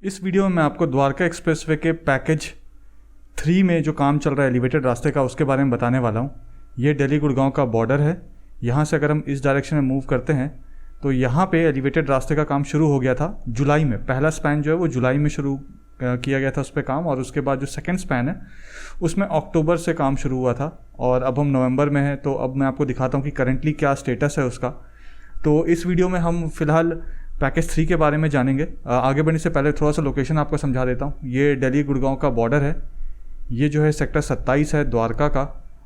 इस वीडियो में मैं आपको द्वारका एक्सप्रेसवे के पैकेज 3 में जो काम चल रहा है एलिवेटेड रास्ते का, उसके बारे में बताने वाला हूँ। ये दिल्ली गुड़गांव का बॉर्डर है। यहाँ से अगर हम इस डायरेक्शन में मूव करते हैं तो यहाँ पे एलिवेटेड रास्ते का काम शुरू हो गया था जुलाई में। पहला स्पैन जो है वो जुलाई में शुरू किया गया था उस पर काम, और उसके बाद जो सेकंड स्पैन है उसमें अक्टूबर से काम शुरू हुआ था, और अब हम नवंबर में हैं। तो अब मैं आपको दिखाता हूँ कि करंटली क्या स्टेटस है उसका। तो इस वीडियो में हम फिलहाल पैकेज 3 के बारे में जानेंगे। आगे बढ़ने से पहले थोड़ा सा लोकेशन आपको समझा देता हूँ। ये दिल्ली गुड़गांव का बॉर्डर है। ये जो है सेक्टर 27 है द्वारका का,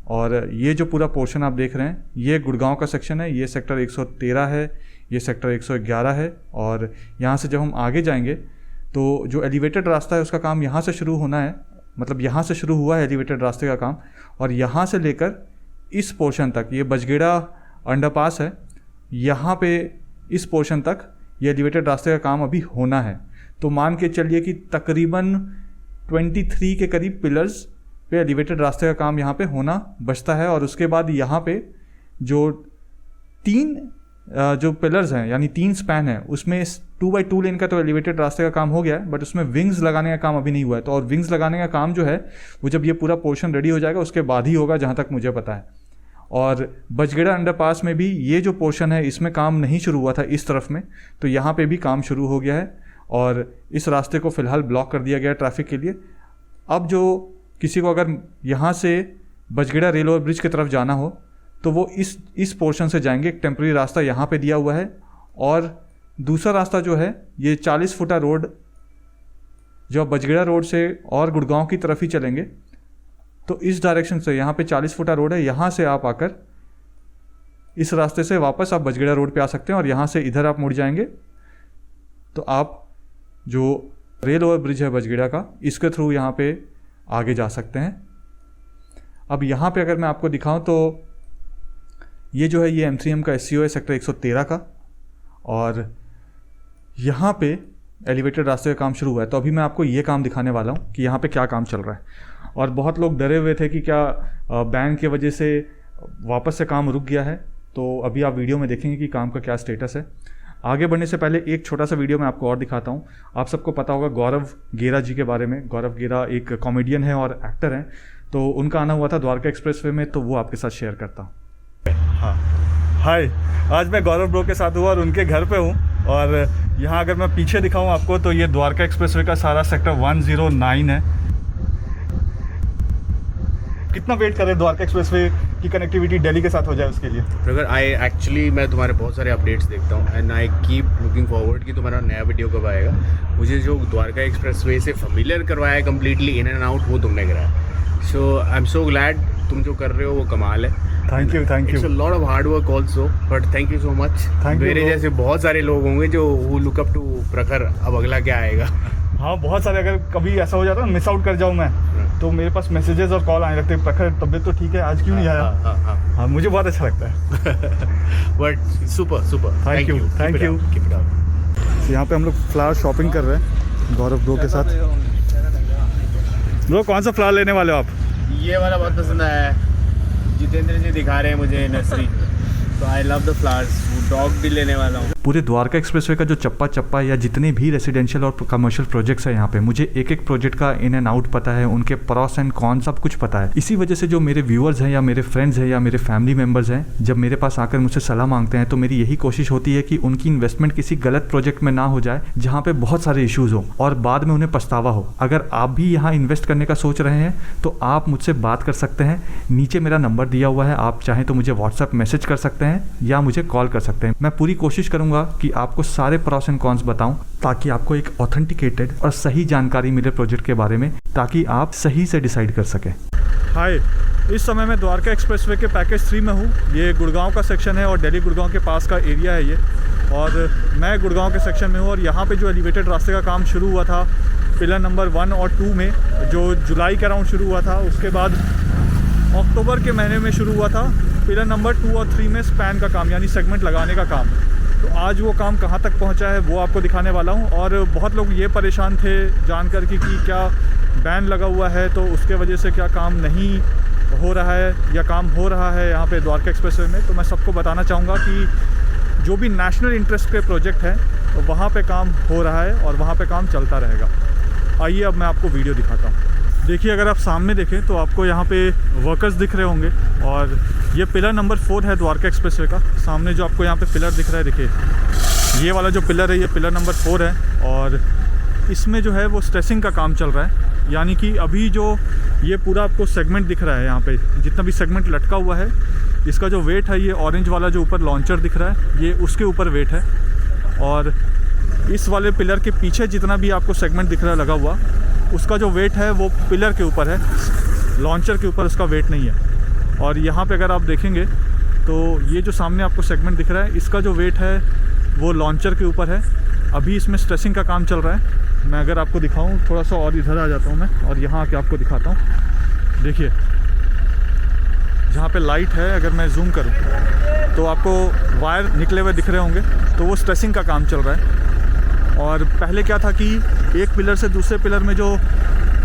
और ये जो पूरा पोर्शन आप देख रहे हैं ये गुड़गांव का सेक्शन है। ये सेक्टर 113 है, ये सेक्टर 111 है। और यहाँ से जब हम आगे जाएंगे तो जो एलिवेटेड रास्ता है उसका काम यहाँ से शुरू होना है, मतलब यहाँ से शुरू हुआ है एलिवेटेड रास्ते का काम, और यहाँ से लेकर इस पोर्शन तक, ये बजगेड़ा अंडरपास है, यहाँ पे इस पोर्शन तक ये एलिवेटेड रास्ते का काम अभी होना है। तो मान के चलिए कि तकरीबन 23 के करीब पिलर्स पे एलिवेटेड रास्ते का काम यहाँ पे होना बचता है। और उसके बाद यहाँ पे जो 3 जो पिलर्स हैं यानी 3 स्पैन है, उसमें 2x2 लेन का तो एलिवेटेड रास्ते का काम हो गया है, बट उसमें विंग्स लगाने का काम अभी नहीं हुआ है। तो और विंग्स लगाने का काम जो है वो जब ये पूरा पोर्शन रेडी हो जाएगा उसके बाद ही होगा, जहाँ तक मुझे पता है। और बजगेड़ा अंडरपास में भी ये जो पोर्शन है इसमें काम नहीं शुरू हुआ था इस तरफ में, तो यहाँ पे भी काम शुरू हो गया है, और इस रास्ते को फ़िलहाल ब्लॉक कर दिया गया है ट्रैफिक के लिए। अब जो किसी को अगर यहाँ से बजगेड़ा रेल ओवर ब्रिज की तरफ जाना हो तो वो इस पोर्शन से जाएंगे। एक टेम्प्रेरी रास्ता यहाँ पे दिया हुआ है, और दूसरा रास्ता जो है ये 40 फुटा रोड जो आप बजगेड़ा रोड से और गुड़गांव की तरफ ही चलेंगे, तो इस डायरेक्शन से यहाँ पे 40 फुटा रोड है, यहाँ से आप आकर इस रास्ते से वापस आप बजगेड़ा रोड पे आ सकते हैं, और यहाँ से इधर आप मुड़ जाएंगे तो आप जो रेल ओवर ब्रिज है बजगेड़ा का, इसके थ्रू यहाँ पे आगे जा सकते हैं। अब यहाँ पे अगर मैं आपको दिखाऊं तो ये जो है ये M3M का SCO है सेक्टर 113 का, और यहाँ पे एलिवेटेड रास्ते का काम शुरू हुआ है। तो अभी मैं आपको ये काम दिखाने वाला हूँ कि यहाँ पे क्या काम चल रहा है। और बहुत लोग डरे हुए थे कि क्या बैन की वजह से वापस से काम रुक गया है, तो अभी आप वीडियो में देखेंगे कि काम का क्या स्टेटस है। आगे बढ़ने से पहले एक छोटा सा वीडियो मैं आपको और दिखाता हूँ। आप सबको पता होगा गौरव गेरा जी के बारे में। गौरव गेरा एक कॉमेडियन है और एक्टर हैं, तो उनका आना हुआ था द्वारका एक्सप्रेसवे में, तो वो आपके साथ शेयर करता हूँ। हाँ, हाय, आज मैं गौरव ब्रो के साथ हुआ और उनके घर पे हूँ। और यहाँ अगर मैं पीछे दिखाऊँ आपको तो ये द्वारका एक्सप्रेसवे का सारा सेक्टर 109 है। कितना वेट करें द्वारका एक्सप्रेसवे की कनेक्टिविटी दिल्ली के साथ हो जाए उसके लिए? अगर मैं तुम्हारे बहुत सारे अपडेट्स देखता हूँ and I keep looking forward कि तुम्हारा नया वीडियो कब आएगा। मुझे जो द्वारका एक्सप्रेसवे से फेमिलियर करवाया है कम्प्लीटली इन एंड आउट, वो तुमने कराया। सो आई एम सो ग्लैड, तुम जो कर रहे हो वो कमाल है। Thank you. It's a lot of hard work also, but thank you so much. मेरे जैसे बहुत सारे लोग होंगे जो लुक अप टू प्रखर, अब अगला क्या आएगा। हाँ, बहुत सारे। अगर कभी ऐसा हो जाता है मिस आउट कर जाऊँ मैं, तो मेरे पास मैसेजेस और कॉल आने लगते हैं, प्रखर तबीयत तो ठीक है, आज क्यों नहीं आया? हाँ, मुझे बहुत अच्छा लगता है। But super thank you. यहाँ पे हम लोग फ्लावर शॉपिंग कर रहे हैं गौरव ब्रो के साथ। ब्रो, कौन सा फ्लावर लेने वाले हो आप? ये वाला बहुत पसंद आया है, जितेंद्र जी दिखा रहे हैं मुझे नर्सरी, तो I love the flowers. Dog भी लेने वाला हूँ। पूरे द्वारका एक्सप्रेसवे का जो चप्पा या जितने भी रेसिडेंशियल और कमर्शियल प्रोजेक्ट्स हैं यहाँ पे, मुझे एक प्रोजेक्ट का इन एंड आउट पता है, उनके प्रॉस एंड कॉन सब कुछ पता है। इसी वजह से जो मेरे व्यूअर्स हैं या मेरे फ्रेंड्स हैं या मेरे फैमिली मेम्बर्स हैं, जब मेरे पास आकर मुझसे सलाह मांगते हैं तो मेरी यही कोशिश होती है कि उनकी इन्वेस्टमेंट किसी गलत प्रोजेक्ट में ना हो जाए जहाँ पे बहुत सारे इशूज़ हो और बाद में उन्हें पछतावा हो। अगर आप भी यहाँ इन्वेस्ट करने का सोच रहे हैं तो आप मुझसे बात कर सकते हैं। नीचे मेरा नंबर दिया हुआ है, आप चाहें तो मुझे व्हाट्सएप मैसेज कर सकते हैं या मुझे कॉल कर सकते हैं। मैं पूरी कोशिश करूँगा कि आपको सारे प्रॉस एंड कॉन्स बताऊं, ताकि आपको एक ऑथेंटिकेटेड और सही जानकारी मिले प्रोजेक्ट के बारे में, ताकि आप सही से डिसाइड कर सकें। हाय, इस समय मैं द्वारका एक्सप्रेसवे के पैकेज 3 में हूँ। ये गुड़गांव का सेक्शन है और दिल्ली गुड़गांव के पास का एरिया है ये, और मैं गुड़गांव के सेक्शन में हूँ। और यहाँ पे जो एलिवेटेड रास्ते का काम शुरू हुआ था पिलर नंबर 1 और 2 में, जो जुलाई के अराउंड शुरू हुआ था, उसके बाद अक्टूबर के महीने में शुरू हुआ था पिलर नंबर 2 और 3 में स्पैन का काम यानी सेगमेंट लगाने का काम। तो आज वो काम कहाँ तक पहुँचा है वो आपको दिखाने वाला हूँ। और बहुत लोग ये परेशान थे जानकर कि क्या बैन लगा हुआ है तो उसके वजह से क्या काम नहीं हो रहा है या काम हो रहा है यहाँ पे द्वारका एक्सप्रेसवे में। तो मैं सबको बताना चाहूँगा कि जो भी नेशनल इंटरेस्ट के प्रोजेक्ट हैं वहाँ पे काम हो रहा है और वहाँ पे काम चलता रहेगा। आइए अब मैं आपको वीडियो दिखाता हूँ। देखिए, अगर आप सामने देखें तो आपको यहाँ पे वर्कर्स दिख रहे होंगे और ये पिलर नंबर 4 है द्वारका एक्सप्रेसवे का। सामने जो आपको यहाँ पे पिलर दिख रहा है, देखिए ये वाला जो पिलर है ये पिलर नंबर 4 है और इसमें जो है वो स्ट्रेसिंग का काम चल रहा है। यानी कि अभी जो ये पूरा आपको सेगमेंट दिख रहा है, यहाँ पे जितना भी सेगमेंट लटका हुआ है, इसका जो वेट है, ये ऑरेंज वाला जो ऊपर लॉन्चर दिख रहा है, ये उसके ऊपर वेट है। और इस वाले पिलर के पीछे जितना भी आपको सेगमेंट दिख रहा है लगा हुआ, उसका जो वेट है वो पिलर के ऊपर है, लॉन्चर के ऊपर उसका वेट नहीं है। और यहाँ पे अगर आप देखेंगे तो ये जो सामने आपको सेगमेंट दिख रहा है, इसका जो वेट है वो लॉन्चर के ऊपर है। अभी इसमें स्ट्रेसिंग का काम चल रहा है। मैं अगर आपको दिखाऊं, थोड़ा सा और इधर आ जाता हूं मैं और यहाँ आके आपको दिखाता हूं। देखिए, जहाँ पे लाइट है, अगर मैं जूम करूं तो आपको वायर निकले हुए दिख रहे होंगे, तो वो स्ट्रेसिंग का काम चल रहा है। और पहले क्या था कि एक पिलर से दूसरे पिलर में जो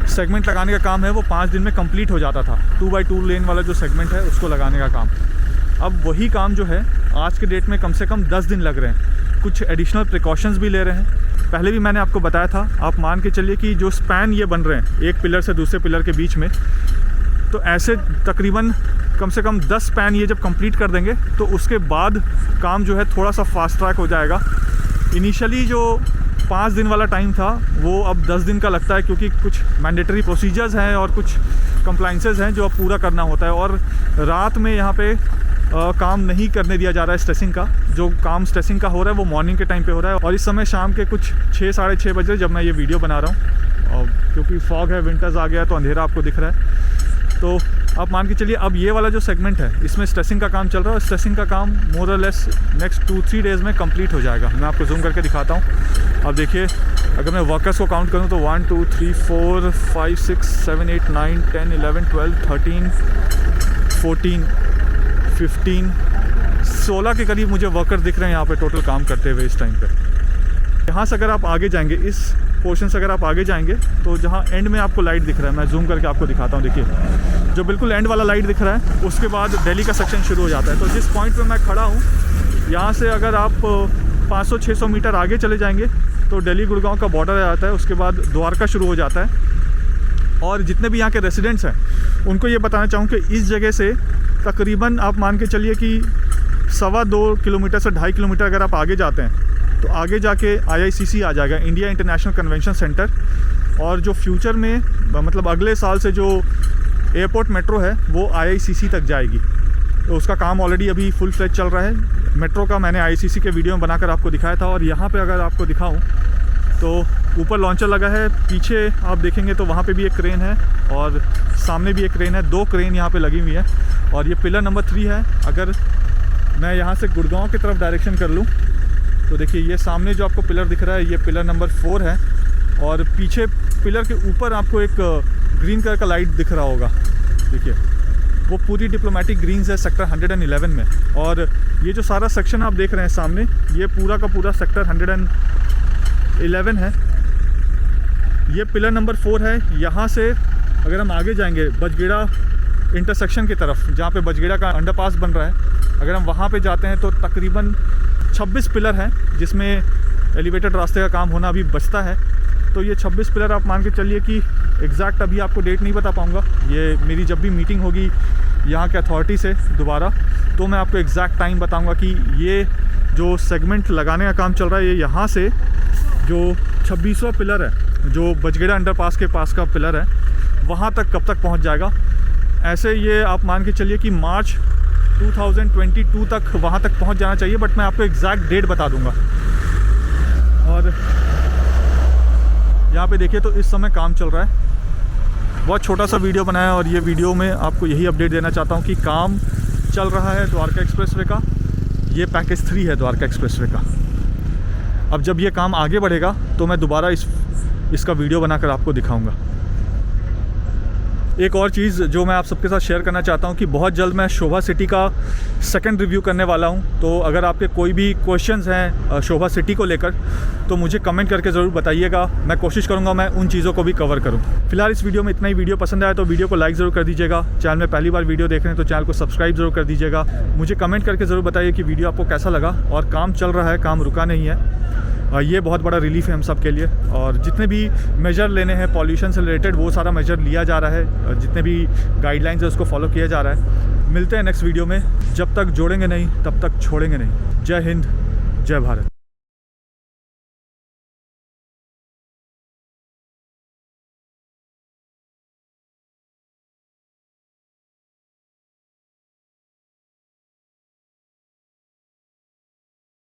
सेगमेंट लगाने का काम है वो 5 दिन में कंप्लीट हो जाता था। 2x2 लेन वाला जो सेगमेंट है उसको लगाने का काम। अब वही काम जो है आज के डेट में कम से कम 10 दिन लग रहे हैं। कुछ एडिशनल प्रिकॉशंस भी ले रहे हैं। पहले भी मैंने आपको बताया था, आप मान के चलिए कि जो स्पैन ये बन रहे हैं एक पिलर से दूसरे पिलर के बीच में, तो ऐसे तकरीबन कम से कम 10 स्पैन ये जब कंप्लीट कर देंगे तो उसके बाद काम जो है थोड़ा सा फास्ट ट्रैक हो जाएगा। इनिशियली जो 5 दिन वाला टाइम था वो अब 10 दिन का लगता है, क्योंकि कुछ मैंडेटरी प्रोसीजर्स हैं और कुछ कंप्लाइंसेस हैं जो अब पूरा करना होता है। और रात में यहाँ पे काम नहीं करने दिया जा रहा है स्ट्रेसिंग का। जो काम स्ट्रेसिंग का हो रहा है वो मॉर्निंग के टाइम पे हो रहा है। और इस समय शाम के कुछ 6 साढ़े 6 बजे जब मैं ये वीडियो बना रहा हूँ, और क्योंकि फॉग है, विंटर्स आ गया, तो अंधेरा आपको दिख रहा है। तो आप मान के चलिए अब ये वाला जो सेगमेंट है इसमें स्ट्रेसिंग का काम चल रहा है और स्ट्रेसिंग का काम मोर और लेस नेक्स्ट 2-3 डेज़ में कंप्लीट हो जाएगा। मैं आपको जूम करके दिखाता हूँ। अब देखिए, अगर मैं वर्कर्स को काउंट करूँ तो 1 2 3 4 5 6 7 8 9 10 11 12 13 14 15 16 के करीब मुझे वर्कर दिख रहे हैं यहाँ पे टोटल काम करते हुए इस टाइम पे। यहाँ से अगर आप आगे जाएंगे, इस पोर्शन से अगर आप आगे जाएंगे तो जहाँ एंड में आपको लाइट दिख रहा है, मैं जूम करके आपको दिखाता हूँ। देखिए, जो बिल्कुल एंड वाला लाइट दिख रहा है उसके बाद दिल्ली का सेक्शन शुरू हो जाता है। तो जिस पॉइंट पे मैं खड़ा हूँ, यहाँ से अगर आप 500-600 मीटर आगे चले जाएंगे तो दिल्ली गुड़गांव का बॉर्डर आ जाता है। उसके बाद द्वारका शुरू हो जाता है। और जितने भी यहाँ के रेसिडेंट्स हैं उनको ये बताना चाहूँ कि इस जगह से तकरीबन आप मान के चलिए कि 2.25 किलोमीटर से 2.5 किलोमीटर अगर आप आगे जाते हैं तो आगे जाके IICC आ जाएगा, इंडिया इंटरनेशनल कन्वेंशन सेंटर। और जो फ्यूचर में मतलब अगले साल से जो एयरपोर्ट मेट्रो है वो IICC तक जाएगी। तो उसका काम ऑलरेडी अभी फुल फ्लेज चल रहा है। मेट्रो का मैंने IICC के वीडियो में बनाकर आपको दिखाया था। और यहाँ पे अगर आपको दिखाऊँ तो ऊपर लॉन्चर लगा है, पीछे आप देखेंगे तो वहाँ पे भी एक क्रेन है और सामने भी एक क्रेन है। 2 क्रेन यहाँ पे लगी हुई है। और ये पिलर नंबर 3 है। अगर मैं यहाँ से गुड़गांव की तरफ डायरेक्शन कर लूँ तो देखिए, ये सामने जो आपको पिलर दिख रहा है ये पिलर नंबर 4 है। और पीछे पिलर के ऊपर आपको एक ग्रीन कलर का लाइट दिख रहा होगा। देखिए, वो पूरी डिप्लोमेटिक ग्रीन्स है सेक्टर 111 में। और ये जो सारा सेक्शन आप देख रहे हैं सामने, ये पूरा का पूरा सेक्टर 111 है। ये पिलर नंबर 4 है। यहाँ से अगर हम आगे जाएंगे बजगेड़ा इंटरसेक्शन की तरफ, जहाँ पे बजगेड़ा का अंडरपास बन रहा है, अगर हम वहाँ पे जाते हैं तो तकरीबन 26 पिलर हैं जिसमें एलिवेटेड रास्ते का काम होना अभी बचता है। तो ये 26 पिलर आप मान के चलिए कि एग्जैक्ट अभी आपको डेट नहीं बता पाऊँगा। ये मेरी जब भी मीटिंग होगी यहाँ के अथॉरिटी से दोबारा, तो मैं आपको एग्जैक्ट टाइम बताऊँगा कि ये जो सेगमेंट लगाने का काम चल रहा है, ये यहाँ से जो 26वां पिलर है, जो बजगेड़ा अंडरपास के पास का पिलर है, वहाँ तक कब तक पहुँच जाएगा। ऐसे ये आप मान के चलिए कि मार्च 2022 तक वहाँ तक पहुँच जाना चाहिए, बट मैं आपको एग्जैक्ट डेट बता दूँगा। और यहाँ पे देखिए तो इस समय काम चल रहा है। बहुत छोटा सा वीडियो बनाया और ये वीडियो में आपको यही अपडेट देना चाहता हूँ कि काम चल रहा है द्वारका एक्सप्रेसवे का। ये पैकेज 3 है द्वारका एक्सप्रेसवे का। अब जब ये काम आगे बढ़ेगा तो मैं दोबारा इसका वीडियो बनाकर आपको दिखाऊंगा। एक और चीज़ जो मैं आप सबके साथ शेयर करना चाहता हूँ कि बहुत जल्द मैं शोभा सिटी का सेकंड रिव्यू करने वाला हूँ। तो अगर आपके कोई भी क्वेश्चंस हैं शोभा सिटी को लेकर तो मुझे कमेंट करके ज़रूर बताइएगा। मैं कोशिश करूँगा मैं उन चीज़ों को भी कवर करूँ। फिलहाल इस वीडियो में इतना ही। वीडियो पसंद आया तो वीडियो को लाइक ज़रूर कर दीजिएगा। चैनल में पहली बार वीडियो देख रहे हैं तो चैनल को सब्सक्राइब ज़रूर कर दीजिएगा। मुझे कमेंट करके ज़रूर बताइए कि वीडियो आपको कैसा लगा। और काम चल रहा है, काम रुका नहीं है। ये बहुत बड़ा रिलीफ है हम सब के लिए। और जितने भी मेजर लेने हैं पॉल्यूशन से रिलेटेड वो सारा मेजर लिया जा रहा है, जितने भी गाइडलाइंस है उसको फॉलो किया जा रहा है। मिलते हैं नेक्स्ट वीडियो में। जब तक जोड़ेंगे नहीं तब तक छोड़ेंगे नहीं। जय हिंद, जय भारत।